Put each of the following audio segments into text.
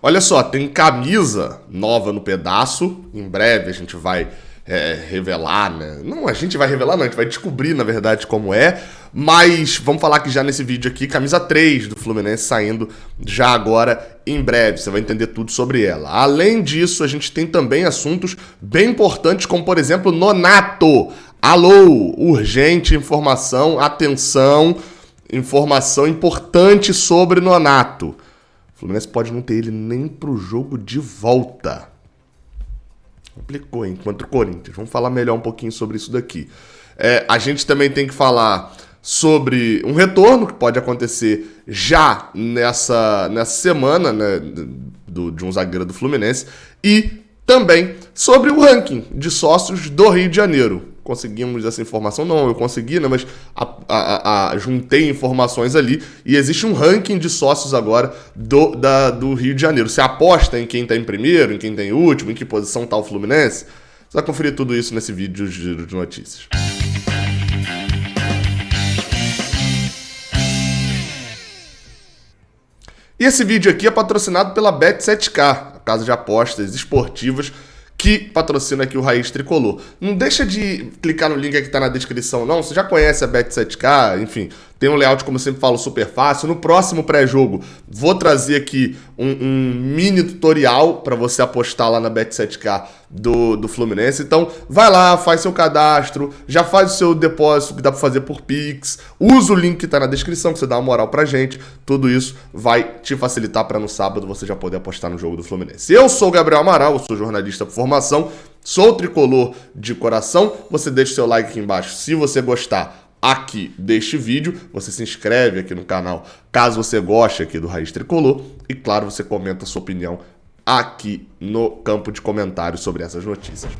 Olha só, tem camisa nova no pedaço. Em breve a gente vai revelar, né? Não, a gente vai revelar não, a gente vai descobrir, na verdade, como é. Mas vamos falar que já nesse vídeo aqui, camisa 3 do Fluminense saindo já agora em breve. Você vai entender tudo sobre ela. Além disso, a gente tem também assuntos bem importantes, como por exemplo, Nonato. Alô, urgente informação, atenção, informação importante sobre Nonato. O Fluminense pode não ter ele nem pro jogo de volta. Complicou, hein? Contra o Corinthians. Vamos falar melhor um pouquinho sobre isso daqui. A gente também tem que falar sobre um retorno que pode acontecer já nessa semana, né, de um zagueiro do Fluminense. E também sobre o ranking de sócios do Rio de Janeiro. Conseguimos essa informação? Não, eu consegui, né? Mas juntei informações ali e existe um ranking de sócios agora do Rio de Janeiro. Você aposta em quem está em primeiro, em quem está em último, em que posição está o Fluminense? Você vai conferir tudo isso nesse vídeo de notícias. E esse vídeo aqui é patrocinado pela Bet7k, a casa de apostas esportivas que patrocina aqui o Raiz Tricolor. Não deixa de clicar no link que está na descrição, não. Você já conhece a Bet7k, enfim, tem um layout, como eu sempre falo, super fácil. No próximo pré-jogo, vou trazer aqui um mini tutorial para você apostar lá na Bet7k do Fluminense. Então, vai lá, faz seu cadastro, já faz o seu depósito que dá para fazer por Pix, usa o link que está na descrição, que você dá uma moral pra gente. Tudo isso vai te facilitar para no sábado você já poder apostar no jogo do Fluminense. Eu sou o Gabriel Amaral, eu sou jornalista por formação, sou tricolor de coração. Você deixa o seu like aqui embaixo se você gostar aqui deste vídeo, você se inscreve aqui no canal caso você goste aqui do Raiz Tricolor e claro, você comenta a sua opinião aqui no campo de comentários sobre essas notícias.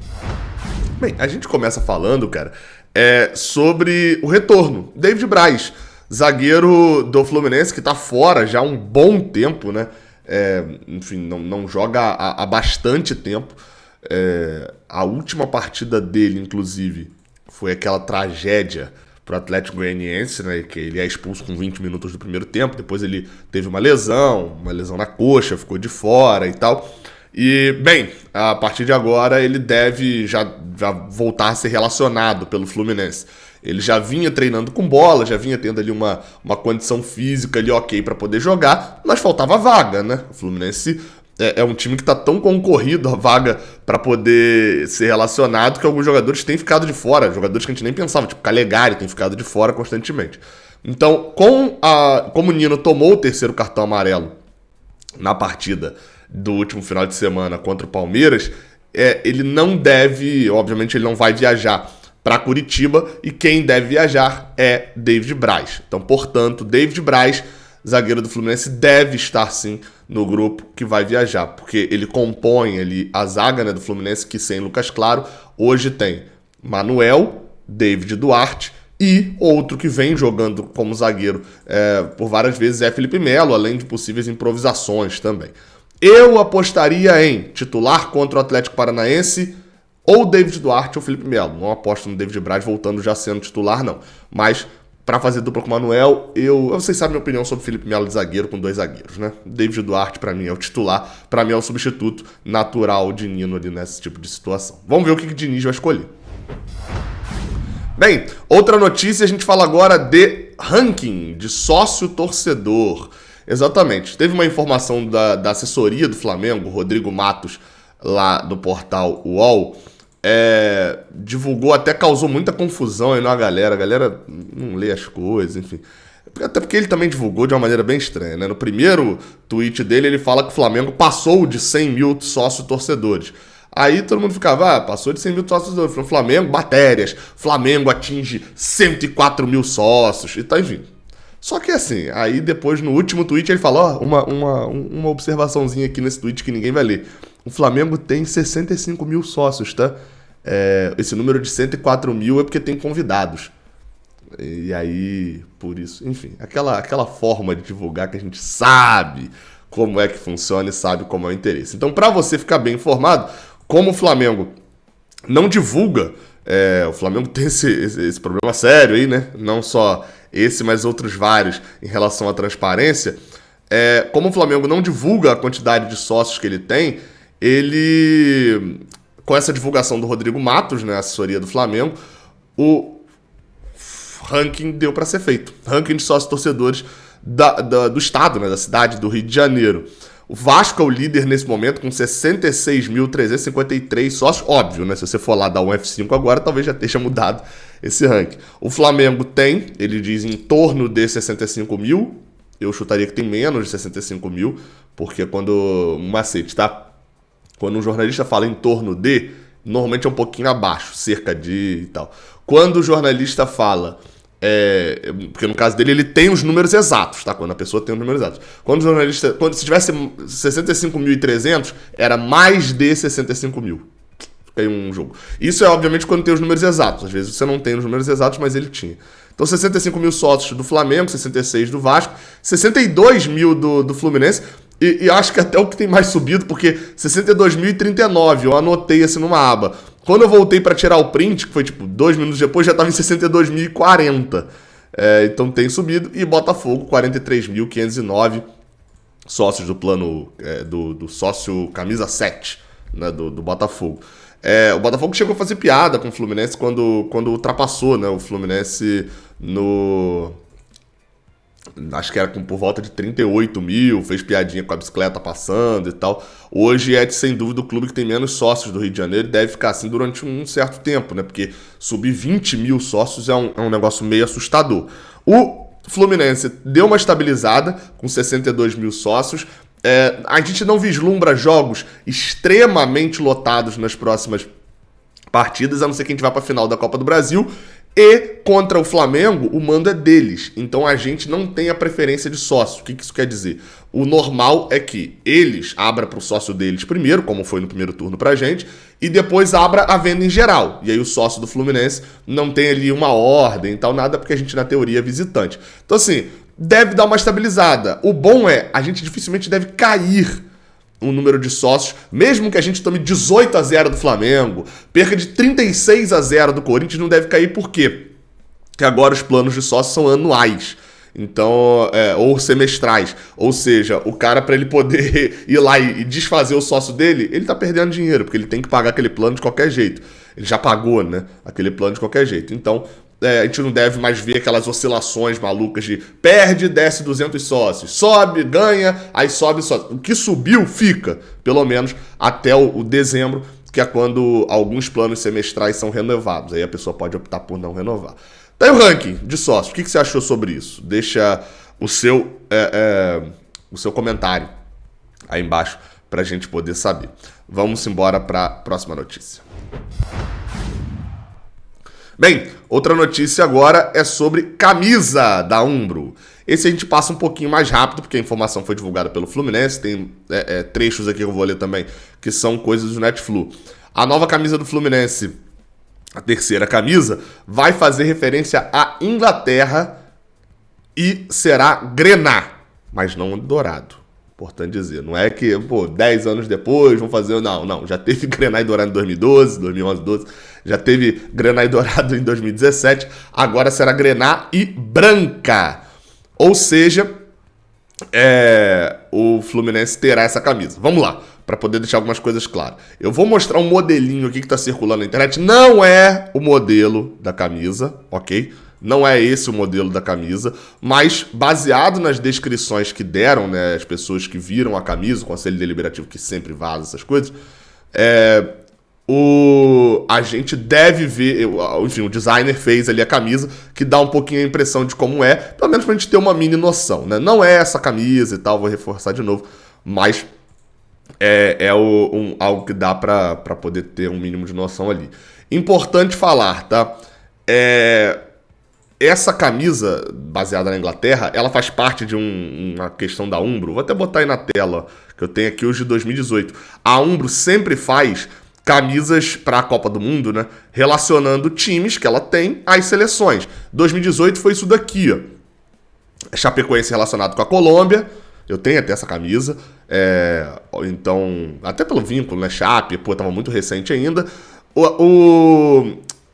Bem, a gente começa falando, cara, sobre o retorno. David Braz, zagueiro do Fluminense que tá fora já há um bom tempo, né? Enfim, não joga há bastante tempo. A última partida dele, inclusive, foi aquela tragédia pro Atlético Goianiense, né, que ele é expulso com 20 minutos do primeiro tempo, depois ele teve uma lesão na coxa, ficou de fora e tal. E, bem, a partir de agora ele deve já voltar a ser relacionado pelo Fluminense. Ele já vinha treinando com bola, já vinha tendo ali uma condição física ali ok para poder jogar, mas faltava vaga, né? O Fluminense é um time que está tão concorrido a vaga para poder ser relacionado que alguns jogadores têm ficado de fora. Jogadores que a gente nem pensava, tipo Calegari, tem ficado de fora constantemente. Então, como o Nino tomou o terceiro cartão amarelo na partida do último final de semana contra o Palmeiras, ele não deve, obviamente ele não vai viajar para Curitiba e quem deve viajar é David Braz. Então, portanto, David Braz, zagueiro do Fluminense, deve estar sim no grupo que vai viajar, porque ele compõe ali a zaga, né, do Fluminense, que sem Lucas Claro, hoje tem Manuel, David Duarte e outro que vem jogando como zagueiro por várias vezes é Felipe Melo, além de possíveis improvisações também. Eu apostaria em titular contra o Atlético Paranaense ou David Duarte ou Felipe Melo. Não aposto no David Braz voltando já sendo titular, não. Mas para fazer dupla com o Manuel, vocês sabem a minha opinião sobre Felipe Melo de zagueiro com dois zagueiros, né? David Duarte, para mim, é o titular. Para mim, é o substituto natural de Nino ali nesse tipo de situação. Vamos ver o que o Diniz vai escolher. Bem, outra notícia, a gente fala agora de ranking de sócio-torcedor. Exatamente. Teve uma informação da assessoria do Flamengo, Rodrigo Matos, lá do portal UOL, divulgou, até causou muita confusão aí na galera. A galera não lê as coisas, enfim. Até porque ele também divulgou de uma maneira bem estranha, né? No primeiro tweet dele, ele fala que o Flamengo passou de 100 mil sócios-torcedores. Aí todo mundo ficava, passou de 100 mil sócios-torcedores. Flamengo, matérias. Flamengo atinge 104 mil sócios e tá, enfim. Só que assim, aí depois no último tweet ele falou, uma observaçãozinha aqui nesse tweet que ninguém vai ler. O Flamengo tem 65 mil sócios, tá? Esse número de 104 mil é porque tem convidados. E aí, por isso, enfim, aquela forma de divulgar que a gente sabe como é que funciona e sabe como é o interesse. Então, para você ficar bem informado, como o Flamengo não divulga, o Flamengo tem esse problema sério aí, né? Não só esse, mas outros vários em relação à transparência. como o Flamengo não divulga a quantidade de sócios que ele tem, ele, com essa divulgação do Rodrigo Matos, né, assessoria do Flamengo, o ranking deu para ser feito. Ranking de sócios torcedores do estado, né, da cidade do Rio de Janeiro. O Vasco é o líder nesse momento com 66.353 sócios. Óbvio, né? Se você for lá dar um F5 agora, talvez já esteja mudado esse ranking. O Flamengo tem, ele diz, em torno de 65 mil. Eu chutaria que tem menos de 65 mil, porque quando... Um macete, tá? Quando um jornalista fala em torno de, normalmente é um pouquinho abaixo, cerca de e tal. Quando o jornalista fala... porque no caso dele ele tem os números exatos, tá? Quando a pessoa tem os números exatos. Quando o jornalista, se tivesse 65.300, era mais de 65 mil. Fica aí um jogo. Isso é obviamente quando tem os números exatos. Às vezes você não tem os números exatos, mas ele tinha. Então 65 mil sócios do Flamengo, 66 do Vasco, 62 mil do Fluminense. E acho que até o que tem mais subido, porque 62.039, eu anotei assim numa aba. Quando eu voltei para tirar o print, que foi tipo 2 minutos depois, já estava em 62.040. Então tem subido. E Botafogo, 43.509 sócios do plano do sócio camisa 7, né, do Botafogo. O Botafogo chegou a fazer piada com o Fluminense quando ultrapassou, né, o Fluminense no... Acho que era por volta de 38 mil, fez piadinha com a bicicleta passando e tal. Hoje sem dúvida, o clube que tem menos sócios do Rio de Janeiro, deve ficar assim durante um certo tempo, né? Porque subir 20 mil sócios é um negócio meio assustador. O Fluminense deu uma estabilizada com 62 mil sócios. A gente não vislumbra jogos extremamente lotados nas próximas partidas, a não ser que a gente vá para a final da Copa do Brasil. E contra o Flamengo, o mando é deles. Então a gente não tem a preferência de sócio. O que isso quer dizer? O normal é que eles abram para o sócio deles primeiro, como foi no primeiro turno pra gente, e depois abra a venda em geral. E aí o sócio do Fluminense não tem ali uma ordem e tal, nada, porque a gente na teoria é visitante. Então assim, deve dar uma estabilizada. O bom é, a gente dificilmente deve cair um número de sócios, mesmo que a gente tome 18-0 do Flamengo, perca de 36-0 do Corinthians, não deve cair. Por quê? Porque agora os planos de sócios são anuais, então, ou semestrais. Ou seja, o cara, para ele poder ir lá e desfazer o sócio dele, ele tá perdendo dinheiro, porque ele tem que pagar aquele plano de qualquer jeito. Ele já pagou, né? Aquele plano de qualquer jeito. Então, a gente não deve mais ver aquelas oscilações malucas de perde, desce 200 sócios, sobe, ganha, aí sobe sócio. O que subiu, fica, pelo menos até o dezembro, que é quando alguns planos semestrais são renovados. Aí a pessoa pode optar por não renovar. Tá aí o ranking de sócios. O que você achou sobre isso? Deixa o seu comentário aí embaixo pra gente poder saber. Vamos embora pra próxima notícia. Bem, outra notícia agora é sobre camisa da Umbro. Esse a gente passa um pouquinho mais rápido, porque a informação foi divulgada pelo Fluminense. Tem trechos aqui que eu vou ler também, que são coisas do Netflu. A nova camisa do Fluminense, a terceira camisa, vai fazer referência à Inglaterra e será grená, mas não dourado. Importante dizer, não é que, 10 anos depois vão fazer... Não, já teve grená e dourado em 2012, 2011, 12, já teve grená e dourado em 2017, agora será grená e branca. Ou seja, o Fluminense terá essa camisa. Vamos lá, para poder deixar algumas coisas claras. Eu vou mostrar um modelinho aqui que está circulando na internet, não é o modelo da camisa, ok? Não é esse o modelo da camisa, mas baseado nas descrições que deram, né, as pessoas que viram a camisa, o Conselho Deliberativo que sempre vaza essas coisas, a gente deve ver, enfim, o designer fez ali a camisa, que dá um pouquinho a impressão de como é, pelo menos pra gente ter uma mini noção, né? Não é essa camisa e tal, vou reforçar de novo, mas algo que dá pra poder ter um mínimo de noção ali. Importante falar, tá? Essa camisa, baseada na Inglaterra, ela faz parte de uma questão da Umbro. Vou até botar aí na tela, que eu tenho aqui hoje de 2018. A Umbro sempre faz camisas para a Copa do Mundo, né? Relacionando times que ela tem às seleções. 2018 foi isso daqui, ó. Chapecoense relacionado com a Colômbia. Eu tenho até essa camisa. Então, até pelo vínculo, né? Chape, tava muito recente ainda.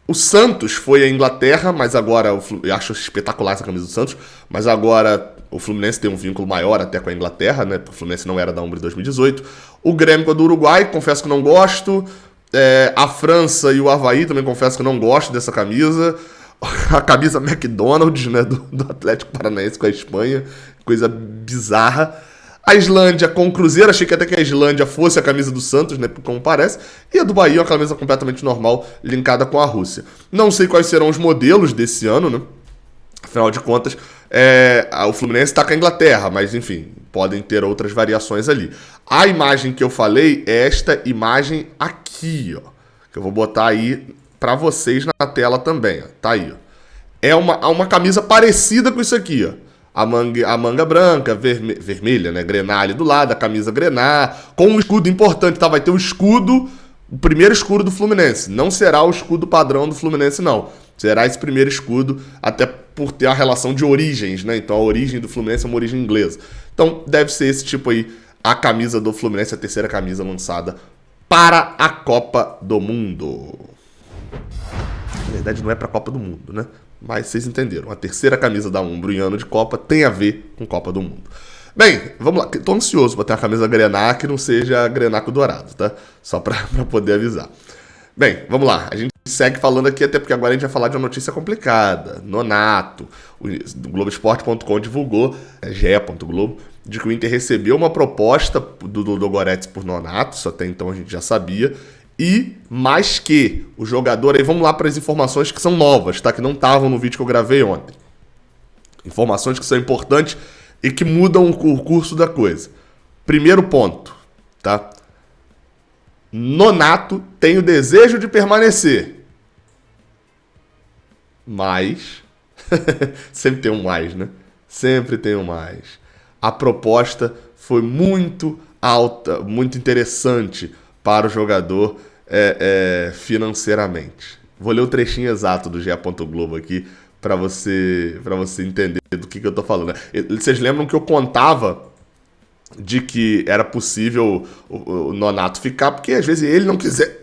O Santos foi a Inglaterra, mas agora... Eu acho espetacular essa camisa do Santos. Mas agora o Fluminense tem um vínculo maior até com a Inglaterra, né? Porque o Fluminense não era da Umbro em 2018. O Grêmio com a do Uruguai, confesso que não gosto. A França e o Avaí também confesso que não gosto dessa camisa. A camisa McDonald's, né? Do Atlético Paranaense com a Espanha. Coisa bizarra. A Islândia com o Cruzeiro, achei que até que a Islândia fosse a camisa do Santos, né, como parece. E a do Bahia é uma camisa completamente normal, linkada com a Rússia. Não sei quais serão os modelos desse ano, né? Afinal de contas, o Fluminense está com a Inglaterra, mas enfim, podem ter outras variações ali. A imagem que eu falei é esta imagem aqui, ó, que eu vou botar aí para vocês na tela também, ó. Tá aí, ó. É uma camisa parecida com isso aqui, ó. A manga branca, vermelha, né? Grená ali do lado, a camisa Grená, com um escudo importante, tá? Vai ter o escudo, o primeiro escudo do Fluminense. Não será o escudo padrão do Fluminense, não. Será esse primeiro escudo, até por ter a relação de origens, né? Então a origem do Fluminense é uma origem inglesa. Então deve ser esse tipo aí, a camisa do Fluminense, a terceira camisa lançada para a Copa do Mundo. Na verdade não é para a Copa do Mundo, né? Mas vocês entenderam. A terceira camisa da Umbro em ano de Copa tem a ver com Copa do Mundo. Bem, vamos lá. Tô ansioso para ter uma camisa Grená que não seja Grenaco dourado, tá? Só para poder avisar. Bem, vamos lá. A gente segue falando aqui, até porque agora a gente vai falar de uma notícia complicada. Nonato. O Globoesporte.com divulgou, ge.globo, de que o Inter recebeu uma proposta do Goretz por Nonato, isso até então a gente já sabia. E mais que o jogador, aí vamos lá para as informações que são novas, tá? Que não estavam no vídeo que eu gravei ontem. Informações que são importantes e que mudam o curso da coisa. Primeiro ponto, tá? Nonato tem o desejo de permanecer. Mas sempre tem um mais, né? Sempre tem um mais. A proposta foi muito alta, muito interessante para o jogador financeiramente. Vou ler o trechinho exato do ge.globo aqui para você entender do que eu tô falando. Vocês lembram que eu contava de que era possível o Nonato ficar, porque às vezes ele não quiser,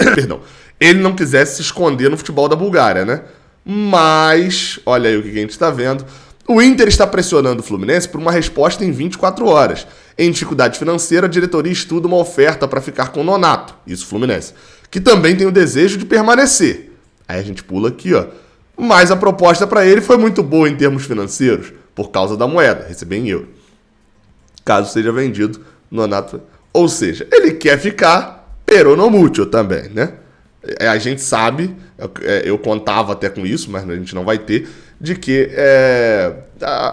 ele não quisesse se esconder no futebol da Bulgária, né? Mas, olha aí o que a gente está vendo. O Inter está pressionando o Fluminense por uma resposta em 24 horas. Em dificuldade financeira, a diretoria estuda uma oferta para ficar com o Nonato, isso Fluminense, que também tem o desejo de permanecer. Aí a gente pula aqui, ó. Mas a proposta para ele foi muito boa em termos financeiros, por causa da moeda, receber em euro. Caso seja vendido, Nonato... Ou seja, ele quer ficar, pero no mucho também, né? A gente sabe, eu contava até com isso, mas a gente não vai ter, de que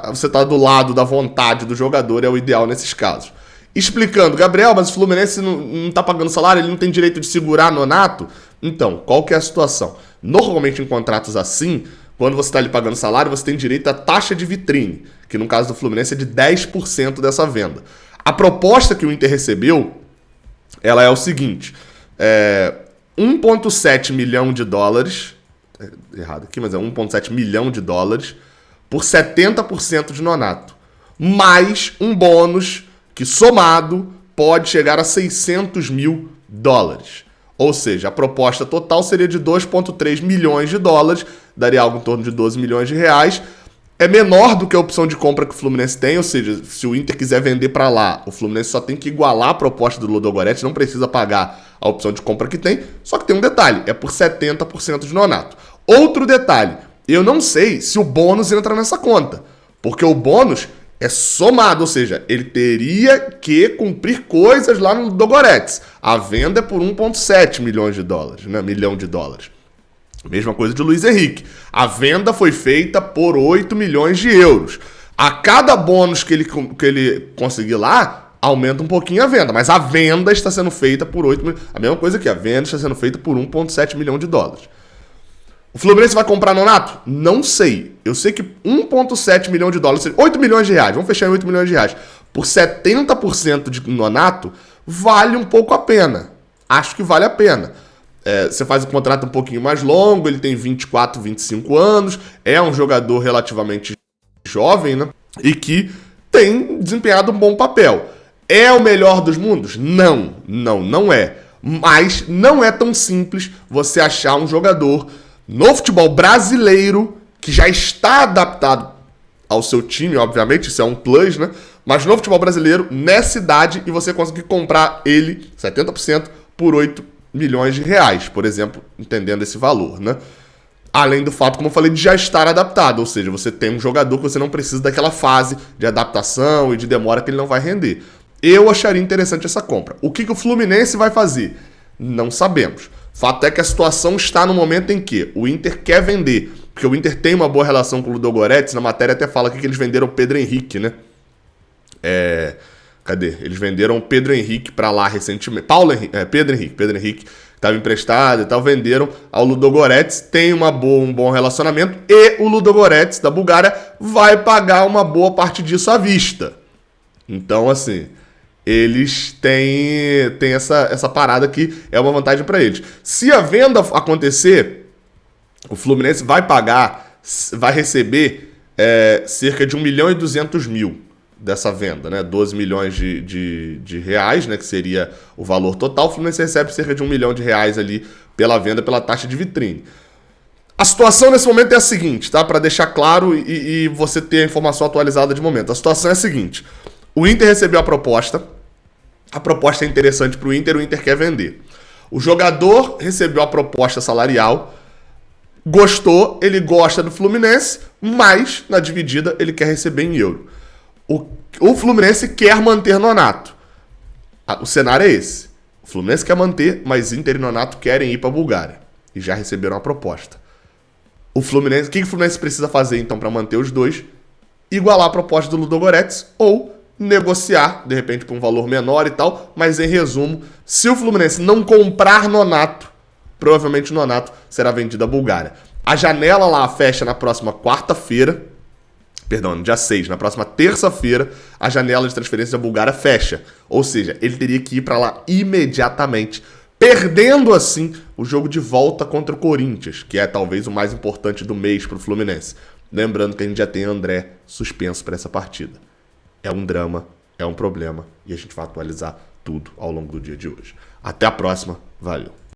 você tá do lado da vontade do jogador é o ideal nesses casos. Explicando, Gabriel, mas o Fluminense não tá pagando salário, ele não tem direito de segurar Nonato? Então, qual que é a situação? Normalmente em contratos assim, quando você está ali pagando salário, você tem direito à taxa de vitrine, que no caso do Fluminense é de 10% dessa venda. A proposta que o Inter recebeu, ela é o seguinte, 1,7 milhão de dólares, errado aqui, mas é 1,7 milhão de dólares, por 70% de Nonato. Mais um bônus que, somado, pode chegar a 600 mil dólares. Ou seja, a proposta total seria de 2,3 milhões de dólares, daria algo em torno de 12 milhões de reais. É menor do que a opção de compra que o Fluminense tem, ou seja, se o Inter quiser vender para lá, o Fluminense só tem que igualar a proposta do Ludogorets, não precisa pagar a opção de compra que tem, só que tem um detalhe, é por 70% de Nonato. Outro detalhe, eu não sei se o bônus entra nessa conta, porque o bônus é somado, ou seja, ele teria que cumprir coisas lá no Ludogorets. A venda é por 1,7 milhões de dólares, né? Milhão de dólares. Mesma coisa de Luiz Henrique. A venda foi feita por 8 milhões de euros. A cada bônus que ele conseguir lá, aumenta um pouquinho a venda. Mas a venda está sendo feita por 8 milhões. A mesma coisa que a venda está sendo feita por 1,7 milhão de dólares. O Fluminense vai comprar Nonato? Não sei. Eu sei que 1,7 milhão de dólares, 8 milhões de reais, vamos fechar em 8 milhões de reais, por 70% de Nonato, vale um pouco a pena. Acho que vale a pena. Você faz um contrato um pouquinho mais longo, ele tem 24, 25 anos, é um jogador relativamente jovem, né? E que tem desempenhado um bom papel. É o melhor dos mundos? Não é. Mas não é tão simples você achar um jogador no futebol brasileiro que já está adaptado ao seu time, obviamente, isso é um plus, né? Mas no futebol brasileiro, nessa idade, e você conseguir comprar ele 70% por 8 milhões de reais, por exemplo, entendendo esse valor, né? Além do fato, como eu falei, de já estar adaptado, ou seja, você tem um jogador que você não precisa daquela fase de adaptação e de demora que ele não vai render. Eu acharia interessante essa compra. O que o Fluminense vai fazer? Não sabemos. Fato é que a situação está no momento em que o Inter quer vender, porque o Inter tem uma boa relação com o Ludogorets, na matéria até fala aqui que eles venderam o Pedro Henrique, né? Cadê? Eles venderam o Pedro Henrique pra lá recentemente. Pedro Henrique, estava emprestado e tal, venderam ao Ludogorets, tem um bom relacionamento, e o Ludogorets da Bulgária vai pagar uma boa parte disso à vista. Então, assim, eles têm essa parada que é uma vantagem para eles. Se a venda acontecer, o Fluminense vai receber cerca de 1.200.000 dessa venda, né? 12 milhões de reais, né? Que seria o valor total. O Fluminense recebe cerca de 1 milhão de reais ali pela venda, pela taxa de vitrine. A situação nesse momento é a seguinte, tá? Para deixar claro e você ter a informação atualizada de momento. A situação é a seguinte: o Inter recebeu a proposta é interessante para o Inter quer vender. O jogador recebeu a proposta salarial, gostou, ele gosta do Fluminense, mas na dividida ele quer receber em euro. O Fluminense quer manter Nonato. O cenário é esse. O Fluminense quer manter, mas Inter e Nonato querem ir para a Bulgária. E já receberam a proposta. O que o Fluminense precisa fazer, então, para manter os dois? Igualar a proposta do Ludogorets ou negociar, de repente, por um valor menor e tal. Mas, em resumo, se o Fluminense não comprar Nonato, provavelmente o Nonato será vendido à Bulgária. A janela lá fecha na próxima quarta-feira. Perdão, no dia 6, na próxima terça-feira, a janela de transferência da Bulgária fecha. Ou seja, ele teria que ir para lá imediatamente, perdendo assim o jogo de volta contra o Corinthians, que é talvez o mais importante do mês para o Fluminense. Lembrando que a gente já tem André suspenso para essa partida. É um drama, é um problema, e a gente vai atualizar tudo ao longo do dia de hoje. Até a próxima, valeu!